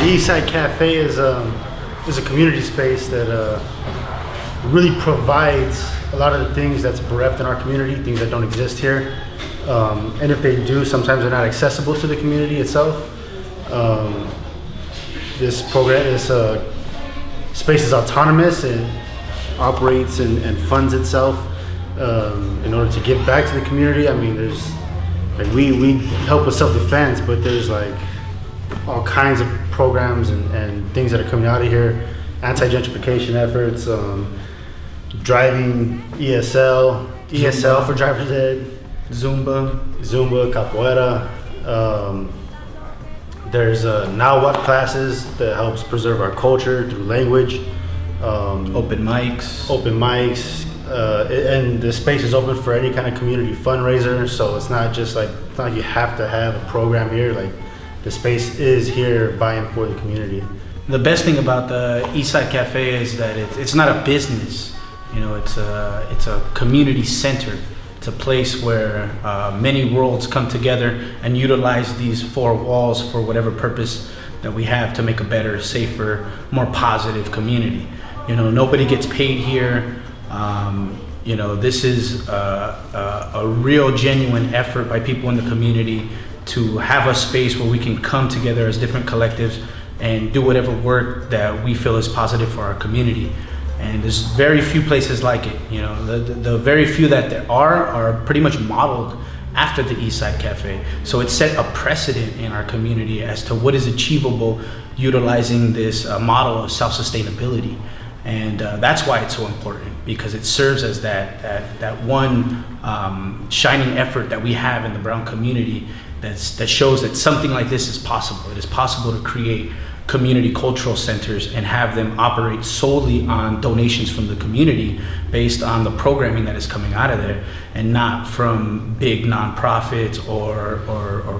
Eastside Cafe is a community space that really provides a lot of the things that's bereft in our community, things that don't exist here. And if they do, sometimes they're not accessible to the community itself. This space is autonomous and operates and funds itself in order to give back to the community. I mean, we help with self-defense, but there's like all kinds of programs and things that are coming out of here. Anti-gentrification efforts, driving ESL for driver's ed, Zumba, capoeira. There's now what classes that helps preserve our culture through language. Open mics, and the space is open for any kind of community fundraiser. So it's not like you have to have a program here. Like the space is here by and for the community. The best thing about the Eastside Cafe is that it's not a business. You know, it's a community center. It's a place where many worlds come together and utilize these four walls for whatever purpose that we have to make a better, safer, more positive community. You know, nobody gets paid here. You know, this is a real, genuine effort by people in the community to have a space where we can come together as different collectives and do whatever work that we feel is positive for our community. And there's very few places like it. You know, the very few that there are pretty much modeled after the Eastside Cafe. So it set a precedent in our community as to what is achievable utilizing this model of self-sustainability. And that's why it's so important, because it serves as that one shining effort that we have in the Brown community that shows that something like this is possible. It is possible to create community cultural centers and have them operate solely on donations from the community based on the programming that is coming out of there, and not from big nonprofits or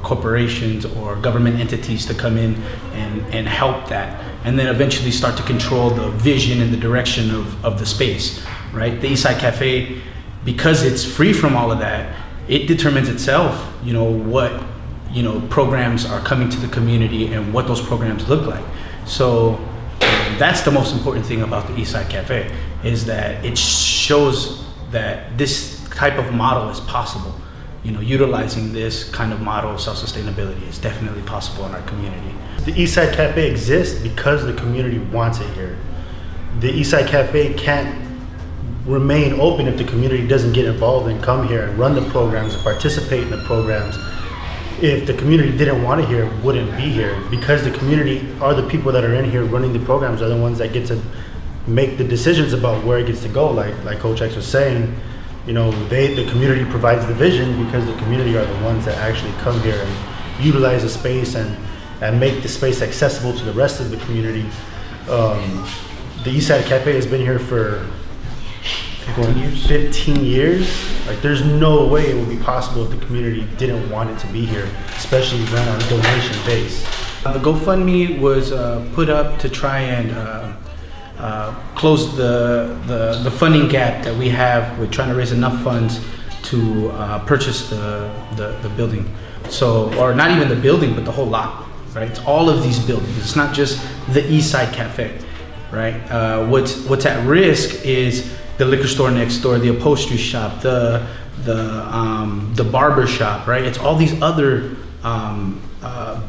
corporations or government entities to come in and help that, and then eventually start to control the vision and the direction of the space, right? The Eastside Cafe, because it's free from all of that, it determines itself, you know, what programs are coming to the community and what those programs look like. So that's the most important thing about the Eastside Cafe, is that it shows that this type of model is possible. You know, utilizing this kind of model of self-sustainability is definitely possible in our community. The Eastside Cafe exists because the community wants it here. The Eastside Cafe can't remain open if the community doesn't get involved and come here and run the programs and participate in the programs. If the community didn't want it here, it wouldn't be here, because the community are the people that are in here running the programs, are the ones that get to make the decisions about where it gets to go. Like Coach X was saying, you know, the community provides the vision, because the community are the ones that actually come here and utilize the space and make the space accessible to the rest of the community. The Eastside Cafe has been here for 15 years. Like, there's no way it would be possible if the community didn't want it to be here, especially run on a donation base. The GoFundMe was put up to try and close the funding gap that we have with trying to raise enough funds to purchase the building. So, or not even the building, but the whole lot, right? It's all of these buildings. It's not just the Eastside Cafe, right? What's at risk is the liquor store next door, the upholstery shop, the barber shop, right? It's all these other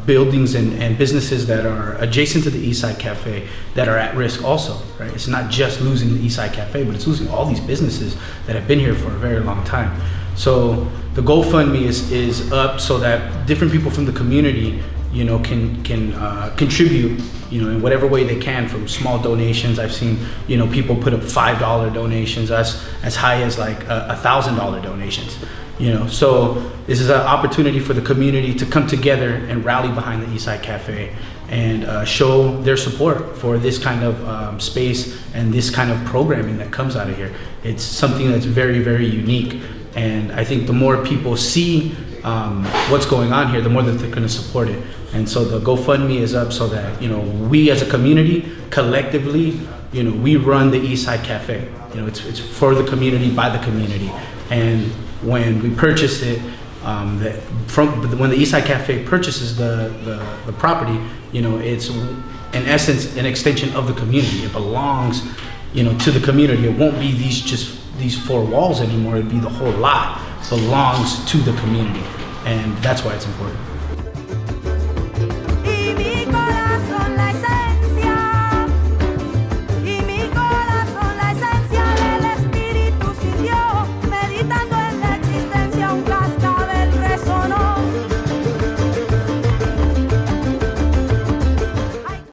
buildings and businesses that are adjacent to the Eastside Cafe that are at risk also, right? It's not just losing the Eastside Cafe, but it's losing all these businesses that have been here for a very long time. So the GoFundMe is up so that different people from the community, you know, can contribute, you know, in whatever way they can, from small donations. I've seen, you know, people put up $5 donations, as high as like $1,000 donations, you know. So this is an opportunity for the community to come together and rally behind the Eastside Cafe and show their support for this kind of space and this kind of programming that comes out of here. It's something that's very, very unique, and I think the more people see what's going on here, the more that they're going to support it. And so the GoFundMe is up so that, you know, we as a community, collectively, you know, we run the Eastside Cafe. You know, it's for the community, by the community. And when we purchased it, when the Eastside Cafe purchases the property, you know, it's in essence an extension of the community. It belongs, you know, to the community. It won't be these four walls anymore. It'd be the whole lot belongs to the community, and that's why it's important.